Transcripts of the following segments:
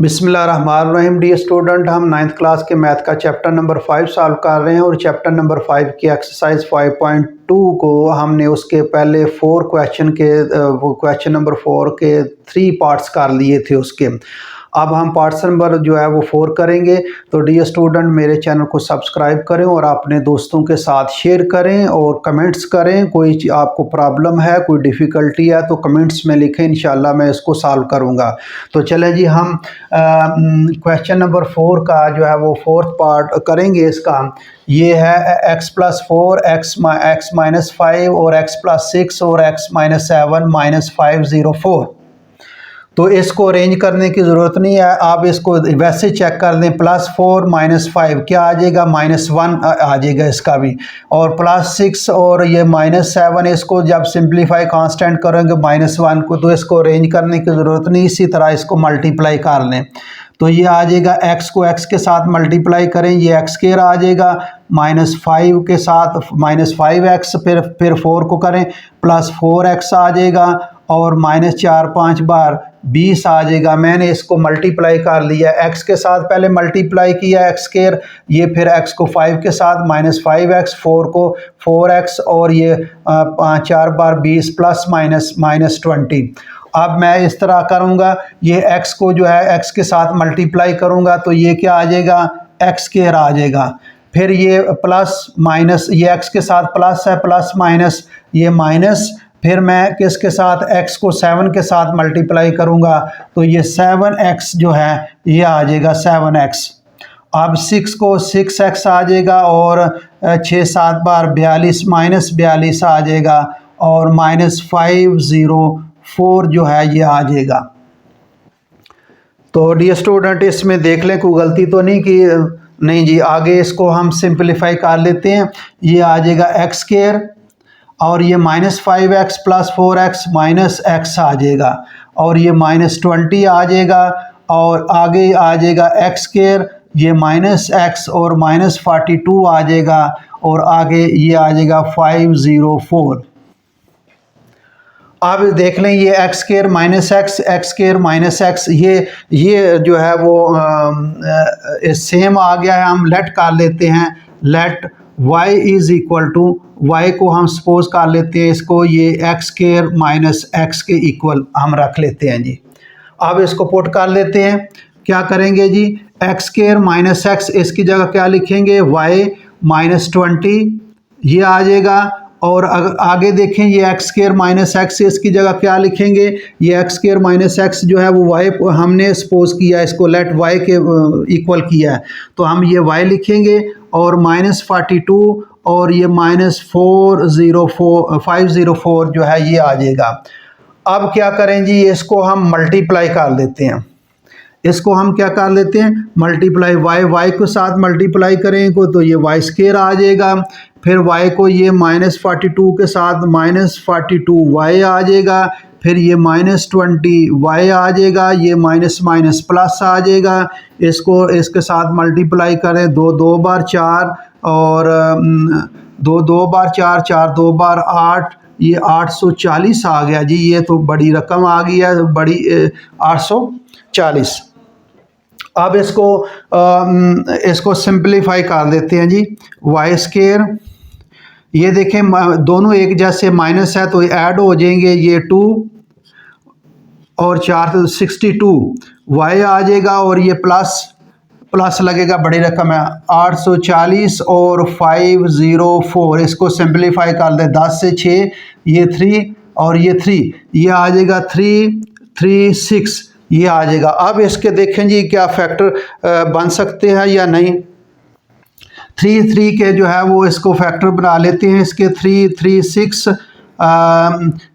बिस्मिल्लाहिर्रहमानिर्रहीम। Dear student, हम 9th class के मैथ का चैप्टर नंबर 5 सॉल्व कर रहे हैं और चैप्टर नंबर 5 की एक्सरसाइज 5.2 को हमने उसके पहले 4 क्वेश्चन के क्वेश्चन नंबर 4 के 3 पार्ट्स कर लिए थे उसके। अब हम पार्ट्स नंबर जो है वो 4 करेंगे। तो डी स्टूडेंट, मेरे चैनल को सब्सक्राइब करें और अपने दोस्तों के साथ शेयर करें और कमेंट्स करें। कोई आपको प्रॉब्लम है, कोई डिफ़िकल्टी है तो कमेंट्स में लिखें, इंशाल्लाह मैं इसको सॉल्व करूंगा। तो चलें जी, हम क्वेश्चन नंबर 4 का जो है वो 4th पार्ट करेंगे। इसका ये है x+4 x -5 और x+6 और x-7 -504। तो इसको अरेंज करने की ज़रूरत नहीं है, आप इसको वैसे चेक कर लें। +4 -5 क्या आ जाएगा, -1 आ जाएगा इसका भी। और +6 और ये -7, इसको जब सिंप्लीफाई कांस्टेंट करेंगे -1 को, तो इसको अरेंज करने की ज़रूरत नहीं, इसी तरह इसको मल्टीप्लाई कर लें। तो ये आ जाएगा, x को x के साथ मल्टीप्लाई करें, ये x² आ जाएगा, -5 के साथ -5x, फिर 4 को करें +4x आ जाएगा, और -4 5 बार 20 आ जाएगा। मैंने इसको मल्टीप्लाई कर लिया, x के साथ पहले मल्टीप्लाई किया x², ये फिर x को 5 के साथ -5x, 4 को 4x, और ये 4 बार 20 प्लस माइनस -20। अब मैं इस तरह करूँगा, ये x को जो है x के साथ मल्टीप्लाई करूँगा तो ये क्या आ जाएगा, x² आ जाएगा। फिर ये प्लस माइनस, ये x के साथ प्लस है, प्लस माइनस ये माइनस, फिर मैं किसके साथ, x को 7 के साथ मल्टीप्लाई करूँगा तो ये 7x जो है ये आ जाएगा 7x। अब 6 को 6x आ जाएगा, और 6 7 बार 42 -42 आ जाएगा, और -504 जो है ये आ जाएगा। तो डियर स्टूडेंट, इसमें देख लें कोई गलती तो नहीं की, नहीं जी। आगे इसको हम सिंप्लीफाई कर लेते हैं। ये आ जाएगा x², और ये -5x + 4x -x आ जाएगा, और ये -20 आ जाएगा, और आगे आ जाएगा x², ये -x और -42 आ जाएगा, और आगे ये आ जाएगा 504। अब देख लें, ये x² -x, x² -x, ये जो है वो सेम आ गया है। हम लेट कर लेते हैं, let y is equal to, y को हम सपोज कर लेते हैं इसको, ये x² -x के इक्वल हम रख लेते हैं जी। अब इसको पुट कर लेते हैं, क्या करेंगे जी, x² -x, इसकी जगह क्या लिखेंगे, y -20 ये आ जाएगा, और आगे देखें ये x² -x, इसकी जगह क्या लिखेंगे, ये x² -x जो है वो y हमने सपोज किया, इसको लेट y के इक्वल किया है, तो हम ये y लिखेंगे, और -42, और ये -504 जो है ये आ जाएगा। अब क्या करें जी, इसको हम मल्टीप्लाई कर लेते हैं। इसको हम क्या कर लेते हैं, मल्टीप्लाई, y के साथ मल्टीप्लाई करें को तो ये y² आ जाएगा, फिर y को ये -42 के साथ -42y आ जाएगा, फिर ये -20y आ जाएगा, ये माइनस प्लस आ जाएगा। इसको इसके साथ मल्टीप्लाई करें, 2 बार 4, और 2 बार 4, 4 2 बार 8, ये 840 आ गया जी। ये तो बड़ी रकम आ गई है, बड़ी 840। अब इसको सिंप्लीफाई कर देते हैं जी, y², ये देखें दोनों एक जैसे माइनस है तो ऐड हो जाएंगे, ये 2 और 4 तो 62 y आ जाएगा, और ये प्लस लगेगा, बड़ी रकम है 840 और 504। इसको सिंप्लीफाई कर दे, 10 से 6, ये 3 और ये 3, ये आ जाएगा 336 ये आ जाएगा। अब इसके देखें जी क्या फैक्टर बन सकते हैं या नहीं। 3 के जो है वो इसको फैक्टर बना लेते हैं, इसके 336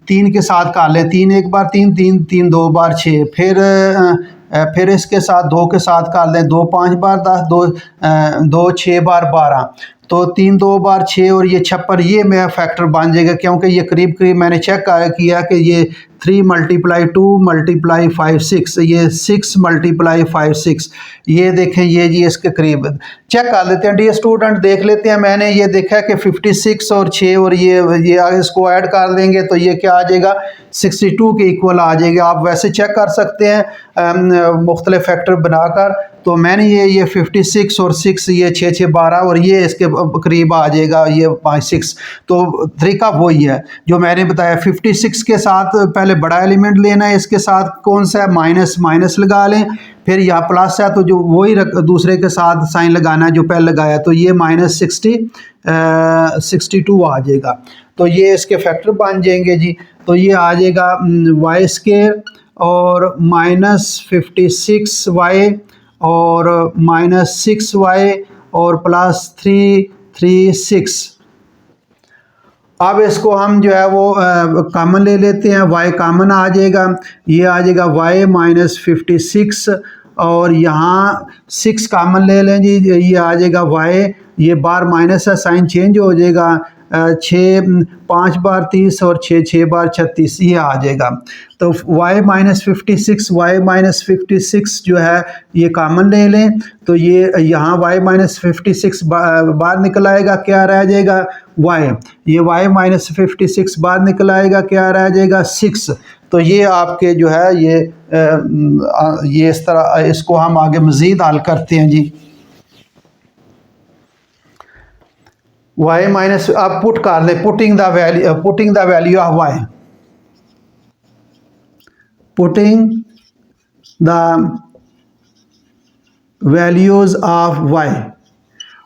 3 के साथ कर लें, 3 एक बार 3 2 बार 6, फिर इसके साथ 2 के साथ कर लें, 2 5 बार 10, 2 6 बार 12, तो 3 2 बार 6, और ये 56, ये मेरा फैक्टर बन जाएगा, क्योंकि ये करीब मैंने चेक किया कि ये 3 मल्टीप्लाई 2 मल्टीप्लाई 5 6, ये 6 मल्टीप्लाई 5 6, ये देखें ये जी इसके करीब चेक कर लेते हैं। डियर स्टूडेंट देख लेते हैं, मैंने ये देखा कि 56 और 6 और ये इसको ऐड कर देंगे तो ये क्या आ जाएगा 62 के इक्वल आ जाएगा। आप वैसे चेक कर सकते हैं मुख्तलिफ फैक्टर बनाकर। तो मैंने ये 56 और 6 ये 6 6 12 और ये इसके करीब आ जाएगा ये 5 6। तो तरीका वही है जो मैंने बताया। 56 के साथ पहले बड़ा एलिमेंट लेना है, इसके साथ कौन सा है माइनस माइनस लगा लें, फिर यहाँ प्लस है तो जो वही दूसरे के साथ साइन लगाना है जो पहले लगाया, तो ये माइनस 62 आ जाएगा। तो ये इसके फैक्टर बन जाएंगे जी। तो ये आ जाएगा वाई स्केयर और माइनस 56y और माइनस 6y और प्लस 336। अब इसको हम जो है वो कॉमन ले लेते हैं, y कॉमन आ जाएगा, ये आ जाएगा y माइनस 56 और यहाँ 6 कॉमन ले लें जी, ये आ जाएगा y, ये बार माइनस है साइन चेंज हो जाएगा, 5 बार 30 और 6 बार 36 ये आ जाएगा। तो y माइनस 56 y माइनस 56 जो है ये कॉमन ले लें तो ये यहाँ y माइनस 56 बाहर निकल आएगा, क्या रह जाएगा y, ये y माइनस 56 बाहर निकल आएगा, क्या रह जाएगा 6। तो ये आपके जो है ये इस तरह इसको हम आगे मज़ीद हल करते हैं जी। y माइनस आप पुट कर लें, putting the value of y, putting the values of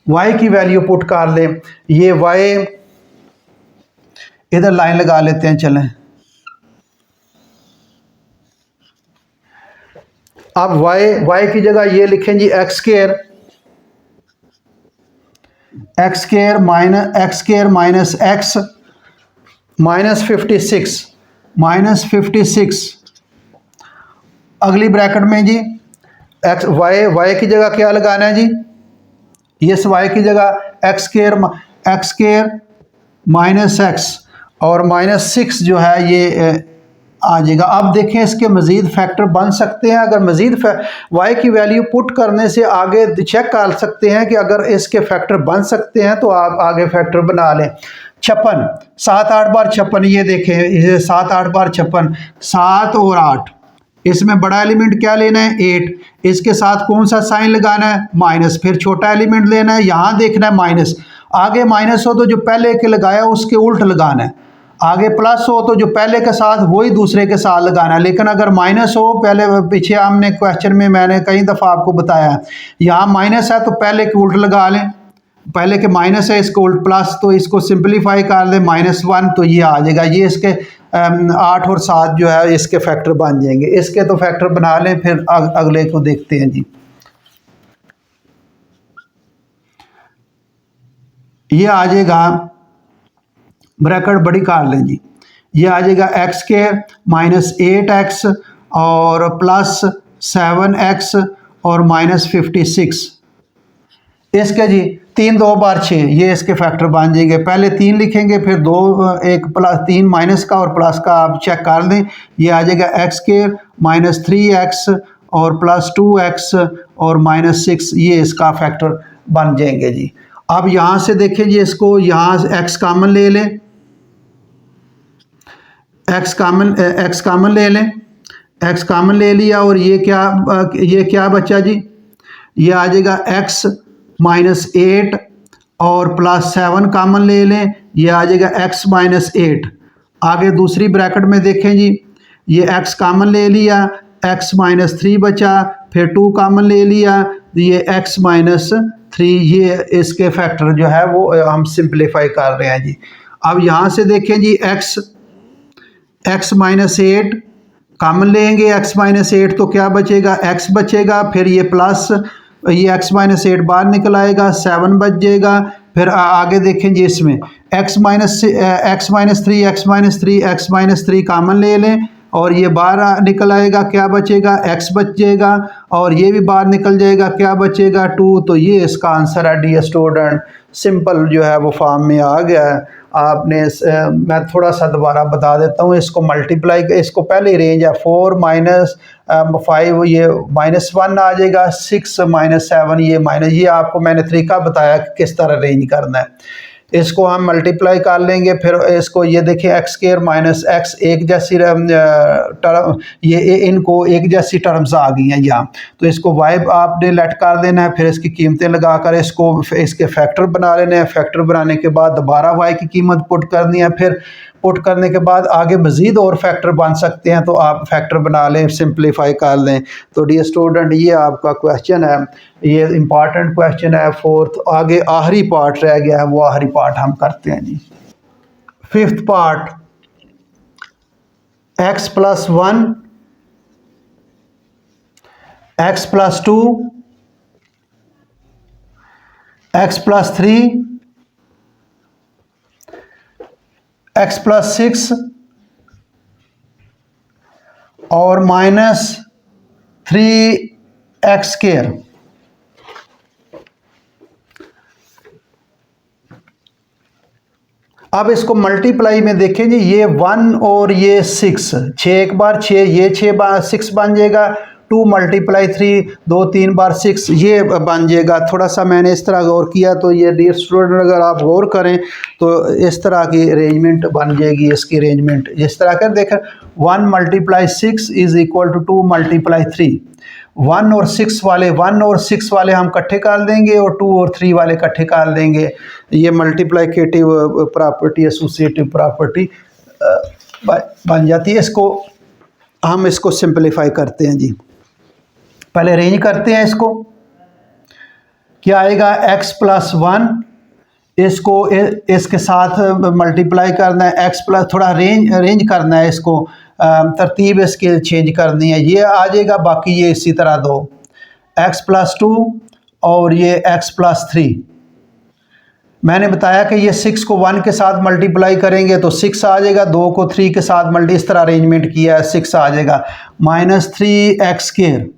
y की वैल्यू पुट कर लें। ये y इधर लाइन लगा लेते हैं, चलें अब y की जगह ये लिखें g x square minus x minus 56 अगली ब्रैकेट में जी एक्स y की जगह क्या लगाना है जी, ये y की जगह एक्स स्केयर माइनस एक्स और माइनस 6 जो है ये आ जाएगा। अब देखें इसके मज़ीद फैक्टर बन सकते हैं, अगर मज़ीद y की वैल्यू पुट करने से आगे चेक कर सकते हैं कि अगर इसके फैक्टर बन सकते हैं तो आप आगे फैक्टर बना लें। 56 7 8 बार 56, ये देखें ये 7 8 बार 56, 7 और 8, इसमें बड़ा एलिमेंट क्या लेना है 8, इसके साथ कौन सा साइन लगाना है माइनस, फिर छोटा एलिमेंट लेना है, यहाँ देखना है माइनस, आगे माइनस हो तो जो पहले के लगाया उसके उल्ट लगाना है, आगे प्लस हो तो जो पहले के साथ वही दूसरे के साथ लगाना है। लेकिन अगर माइनस हो, पहले पीछे हमने क्वेश्चन में मैंने कई दफ़ा आपको बताया यहाँ माइनस है तो पहले के उल्ट लगा लें, पहले के माइनस है इसको उल्ट प्लस, तो इसको सिंपलीफाई कर लें -1 तो ये आ जाएगा। ये इसके 8 और 7 जो है इसके फैक्टर बन जाएंगे। इसके तो फैक्टर बना लें, फिर अगले को देखते हैं जी। ये आ जाएगा ब्रैकेट बड़ी कर लें जी, ये आ जाएगा एक्स स्केयर माइनस 8x और प्लस 7x और माइनस 56, इसके जी 3 2 बार 6 ये इसके फैक्टर बन जाएंगे। पहले 3 लिखेंगे फिर 2 एक प्लस 3 माइनस का और प्लस का आप चेक कर दें, ये आ जाएगा एक्स स्केयर माइनस 3x और प्लस 2x और माइनस 6, ये इसका फैक्टर बन जाएंगे जी। अब यहाँ से देखें जी, इसको यहाँ x कॉमन ले लें, x कॉमन ले लें, x कॉमन ले लिया और ये क्या बचा जी, ये आ जाएगा x माइनस 8 और प्लस 7 कॉमन ले लें, ये आ जाएगा x माइनस 8। आगे दूसरी ब्रैकेट में देखें जी, ये x कॉमन ले लिया, x माइनस 3 बचा, फिर 2 कॉमन ले लिया, ये x माइनस 3, ये इसके फैक्टर जो है वो हम सिंप्लीफाई कर रहे हैं जी। अब यहाँ से देखें जी x माइनस 8 कॉमन लेंगे, x माइनस 8 तो क्या बचेगा x बचेगा, फिर ये प्लस ये x माइनस 8 बाहर निकल आएगा, 7 बच जाएगा। फिर आगे देखें जी, इसमें x माइनस 3 कॉमन ले लें और ये बाहर निकल आएगा, क्या बचेगा x बच जाएगा और ये भी बाहर निकल जाएगा, क्या बचेगा 2। तो ये इसका आंसर है डियर स्टूडेंट। सिंपल जो है वो फॉर्म में आ गया है। आपने मैं थोड़ा सा दोबारा बता देता हूँ, इसको मल्टीप्लाई, इसको पहले रेंज है 4 माइनस 5, ये -1 आ जाएगा, 6 माइनस 7 ये माइनस, ये आपको मैंने तरीका बताया कि किस तरह रेंज करना है। इसको हम मल्टीप्लाई कर लेंगे, फिर इसको ये देखिए एक्स स्क्वायर माइनस एक्स एक जैसी टर्म, ये इनको एक जैसी टर्म्स आ गई हैं यहाँ, तो इसको वाई आपने लेट कर देना है, फिर इसकी कीमतें लगाकर इसको इसके फैक्टर बना लेने हैं। फैक्टर बनाने के बाद दोबारा वाई की कीमत पुट करनी है, फिर पुट करने के बाद आगे मज़ीद और फैक्टर बन सकते हैं, तो आप फैक्टर बना लें, सिंप्लीफाई कर लें। तो डियर स्टूडेंट ये आपका क्वेश्चन है, ये इम्पॉर्टेंट क्वेश्चन है। फोर्थ आगे आखिरी पार्ट रह गया है, वो आखिरी पार्ट हम करते हैं जी। Fifth part, x plus 1, x plus 2, x plus 3, x plus 6 और -3x स्क्वायर। अब इसको मल्टीप्लाई में देखें जी, ये 1 और ये 6, 6 एक बार 6, ये 6 बार 6 बन जाएगा, 2 मल्टीप्लाई 3, 2 3 बार 6 ये बन जाएगा। थोड़ा सा मैंने इस तरह गौर किया, तो ये डियर स्टूडेंट अगर आप गौर करें तो इस तरह की अरेंजमेंट बन जाएगी। इसकी अरेंजमेंट इस तरह कर देखें, 1 multiply 6 is equal to 2 multiply 3। 1 और 6 वाले, 1 और 6 वाले हम इकट्ठे कर देंगे और 2 और 3 वाले इकट्ठे कर देंगे। ये मल्टीप्लिकेटिव प्रॉपर्टी, एसोसिएटिव प्रॉपर्टी बन जाती है। इसको हम इसको सिंपलीफाई करते हैं जी, पहले रेंज करते हैं। इसको क्या आएगा, x प्लस 1, इसको इसके साथ मल्टीप्लाई करना है, x प्लस, थोड़ा रेंज करना है, इसको तरतीब इसके चेंज करनी है, ये आ जाएगा। बाकी ये इसी तरह दो, x प्लस 2 और ये x प्लस 3। मैंने बताया कि ये 6 को 1 के साथ मल्टीप्लाई करेंगे तो 6 आ जाएगा, 2 को 3 के साथ इस तरह अरेंजमेंट किया है, 6 आ जाएगा, -3x स्क्वायर।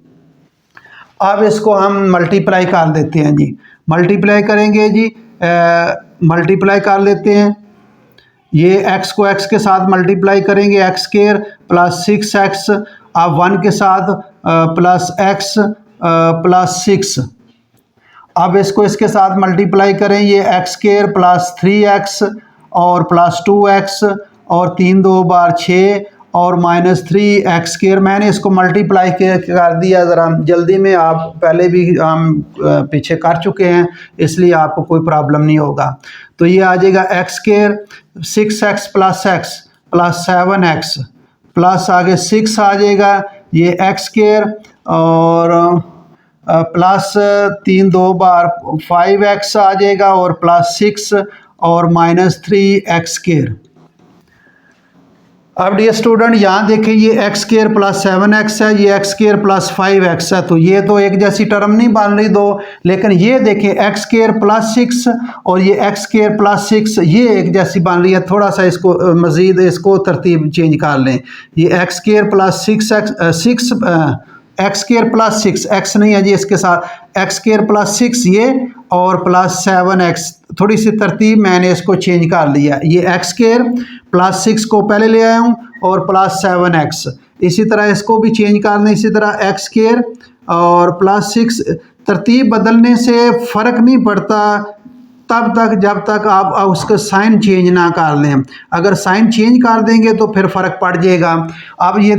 अब इसको हम मल्टीप्लाई कर देते हैं जी, मल्टीप्लाई करेंगे जी, मल्टीप्लाई कर लेते हैं। ये x को x के साथ मल्टीप्लाई करेंगे, एक्स स्क्वायर प्लस 6x, अब 1 के साथ प्लस x प्लस 6। अब इसको इसके साथ मल्टीप्लाई करें, ये एक्स स्क्वायर प्लस 3x और प्लस 2x और 3 2 बार 6 और -3x स्क्वायर। मैंने इसको मल्टीप्लाई कर दिया, ज़रा जल्दी में, आप पहले भी हम पीछे कर चुके हैं, इसलिए आपको कोई प्रॉब्लम नहीं होगा। तो ये आ जाएगा x square 6x plus x plus 7x plus आगे 6 आ जाएगा, ये एक्स स्क्वायर और प्लस 3 2 बार 5x आ जाएगा और प्लस 6 और -3x स्क्वायर। अब डियर स्टूडेंट यहाँ देखें, ये x स्क्वायर प्लस 7x है, ये x स्क्वायर प्लस 5x है, तो ये तो एक जैसी टर्म नहीं बन रही दो, लेकिन ये देखें x स्क्वायर प्लस 6 और ये x स्क्वायर प्लस 6 ये एक जैसी बन रही है। थोड़ा सा इसको मज़ीद इसको तरतीब चेंज कर लें, ये x square plus 6 x square plus 6, x नहीं है जी इसके साथ, एक्स स्क्वायर प्लस 6 ये और प्लस 7x, थोड़ी सी तरतीब मैंने इसको चेंज कर लिया। ये एक्स स्क्वायर प्लस 6 को पहले ले आया हूँ और प्लस 7x, इसी तरह इसको भी चेंज करना, इसी तरह एक्स स्क्वायर और प्लस 6। तरतीब बदलने से फ़र्क नहीं पड़ता तब तक जब तक आप उसका साइन चेंज ना कर लें। अगर साइन चेंज कर देंगे तो फिर फ़र्क पड़ जाएगा। अब ये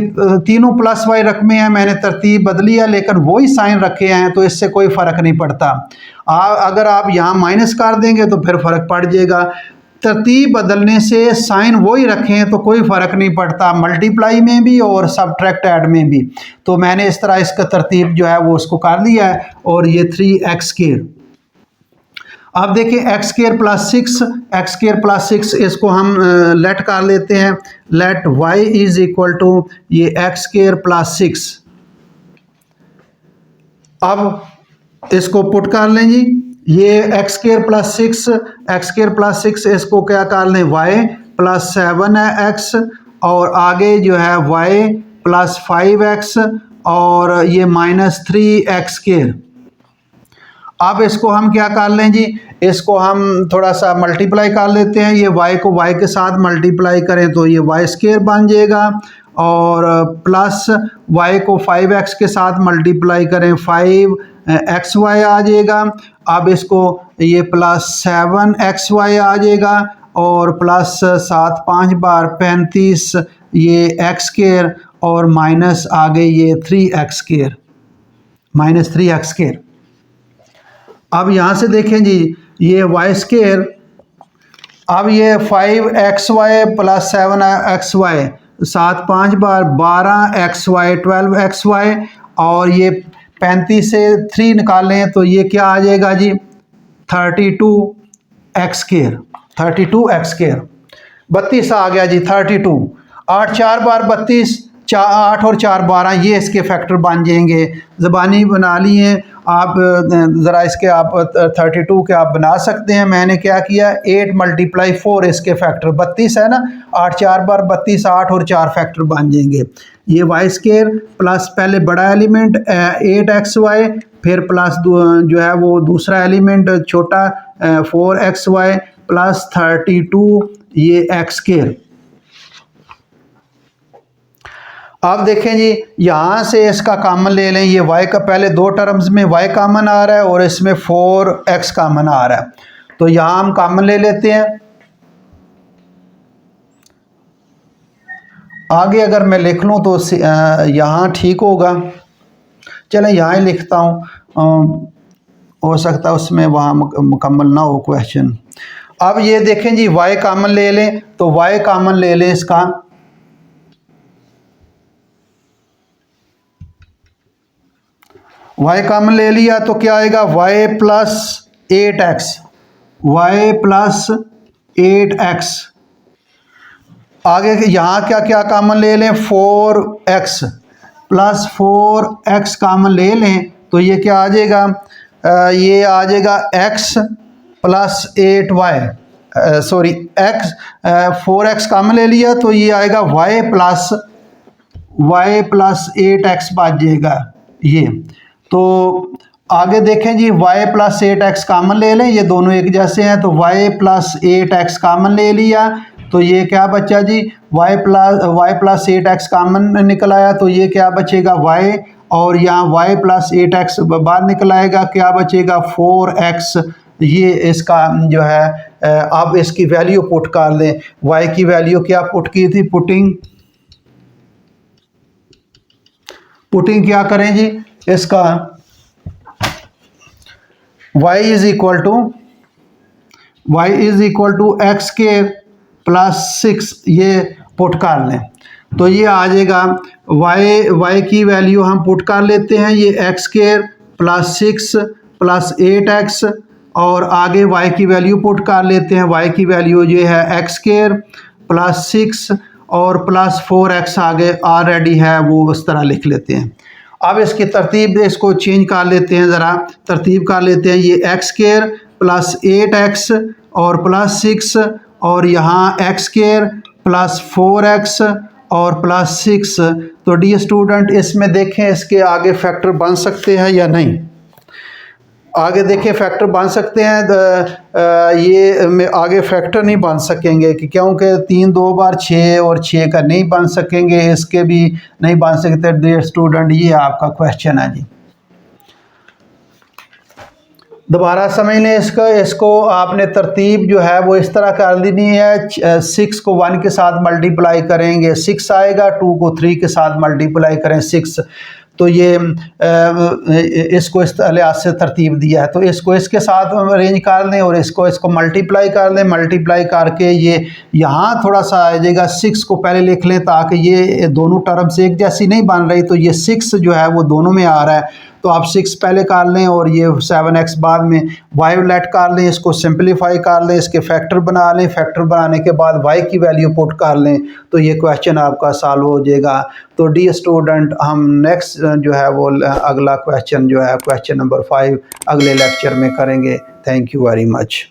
तीनों प्लस वाई रकमें हैं, मैंने तरतीब बदली है लेकिन वही साइन रखे हैं, तो इससे कोई फ़र्क नहीं पड़ता। अगर आप यहाँ माइनस कर देंगे तो फिर फ़र्क पड़ जाएगा। तरतीब बदलने से साइन वही रखें तो कोई फ़र्क नहीं पड़ता, मल्टीप्लाई में भी और सब्ट्रैक्ट ऐड में भी। तो मैंने इस तरह इसका तरतीब जो है वो उसको कर दिया है, और ये 3x स्क्वायर। अब देखिए एक्स स्क्वायर प्लस 6, इसको हम लेट कर लेते हैं, let y is equal to ये एक्स स्क्वायर प्लस 6। अब इसको पुट कर लें जी, ये एक्स स्क्वायर प्लस 6, इसको क्या कर लें, y प्लस 7 है x, और आगे जो है y प्लस 5x और ये -3x²। अब इसको हम क्या कर लें जी, इसको हम थोड़ा सा मल्टीप्लाई कर लेते हैं। ये y को y के साथ मल्टीप्लाई करें तो ये y² बन जाएगा, और प्लस y को 5x के साथ मल्टीप्लाई करें 5xy आ जाएगा। अब इसको ये +7xy आ जाएगा, और प्लस 7 5 बार 35 ये x², और माइनस आगे ये 3x², -3x²। अब यहाँ से देखें जी, ये y², अब ये 5xy + 7xy 7 5 बार 12xy 12xy, और ये 35 से 3 निकालें तो ये क्या आ जाएगा जी, 32x²। 32x², 32 आ गया जी 32। 8 4 बार 32, 8 और 4 12, ये इसके फैक्टर बन जाएंगे। ज़बानी बना लिए आप, ज़रा इसके आप 32 के आप बना सकते हैं। मैंने क्या किया, 8 × 4 इसके फैक्टर 32 है ना, 8 4 बार 32, 8 और 4 फैक्टर बन जाएंगे। ये y² प्लस पहले बड़ा एलिमेंट 8xy, फिर प्लस जो है वो दूसरा एलिमेंट छोटा 4xy प्लस 32 ये x²। अब देखें जी, यहाँ से इसका कॉमन ले लें। ये y का पहले दो टर्म्स में y कॉमन आ रहा है और इसमें 4x कॉमन आ रहा है, तो यहाँ हम कॉमन ले लेते हैं। आगे अगर मैं लिख लूँ तो यहाँ ठीक होगा। चलें यहाँ ही लिखता हूँ, हो सकता है उसमें वहाँ मुकम्मल ना हो क्वेश्चन। अब ये देखें जी, y कॉमन ले लें, तो y कॉमन ले लें इसका, y कॉमन ले लिया तो क्या आएगा, y + 8x, y + 8x। आगे यहाँ क्या क्या कॉमन ले लें, 4x + 4x कॉमन ले लें तो ये क्या आ जाएगा, ये आ जाएगा x + 8y, sorry x, 4x common ले लिया तो ये आएगा y + 8x बच जाएगा ये। तो आगे देखें जी, y + 8x कॉमन ले लें, ये दोनों एक जैसे हैं, तो y + 8x कॉमन ले लिया तो ये क्या बचा जी, y + 8x कॉमन निकल आया, तो ये क्या बचेगा y, और यहाँ y + 8x बाहर निकल आएगा, क्या बचेगा 4x। ये इसका जो है, अब इसकी वैल्यू पुट कर दें। y की वैल्यू क्या पुट की थी, पुटिंग क्या करें जी, इसका y = x² + 6 ये पुट कर लें तो ये आ जाएगा। y की वैल्यू हम पुट कर लेते हैं, ये x² + 6 + 8x, और आगे y की वैल्यू पुट कर लेते हैं। y की वैल्यू ये है x² + 6 और प्लस 4x आगे ऑलरेडी है, वो उस तरह लिख लेते हैं। अब इसकी तरतीब, इसको चेंज कर लेते हैं, ज़रा तरतीब कर लेते हैं। ये x² + 8x और +6, और यहाँ x² + 4x और +6। तो डी स्टूडेंट, इसमें देखें इसके आगे फैक्टर बन सकते हैं या नहीं। आगे देखें फैक्टर बन सकते हैं, ये में आगे फैक्टर नहीं बन सकेंगे कि क्योंकि 3 2 बार 6 और 6 का नहीं बन सकेंगे, इसके भी नहीं बन सकते। डियर स्टूडेंट, ये आपका क्वेश्चन है जी। दोबारा समझ लें इसको आपने तरतीब जो है वो इस तरह कर देनी है। 6 को 1 के साथ मल्टीप्लाई करेंगे 6 आएगा, 2 को 3 के साथ मल्टीप्लाई करें 6, तो ये इसको इस लिहाज से तरतीब दिया है। तो इसको इसके साथ अरेंज कर लें और इसको मल्टीप्लाई कर लें। मल्टीप्लाई करके ये यहाँ थोड़ा सा आ जाएगा। 6 को पहले लिख लें ताकि ये दोनों टर्म्स एक जैसी नहीं बन रही, तो ये 6 जो है वो दोनों में आ रहा है। तो आप 6 पहले कर लें और ये 7x बाद में y लेट कर लें, इसको सिंपलीफाई कर लें, इसके फैक्टर बना लें। फैक्टर बनाने के बाद y की वैल्यू पुट कर लें, तो ये क्वेश्चन आपका सॉल्व हो जाएगा। तो डी स्टूडेंट, हम नेक्स्ट जो है वो अगला क्वेश्चन जो है क्वेश्चन नंबर 5 अगले लेक्चर में करेंगे। Thank you very much.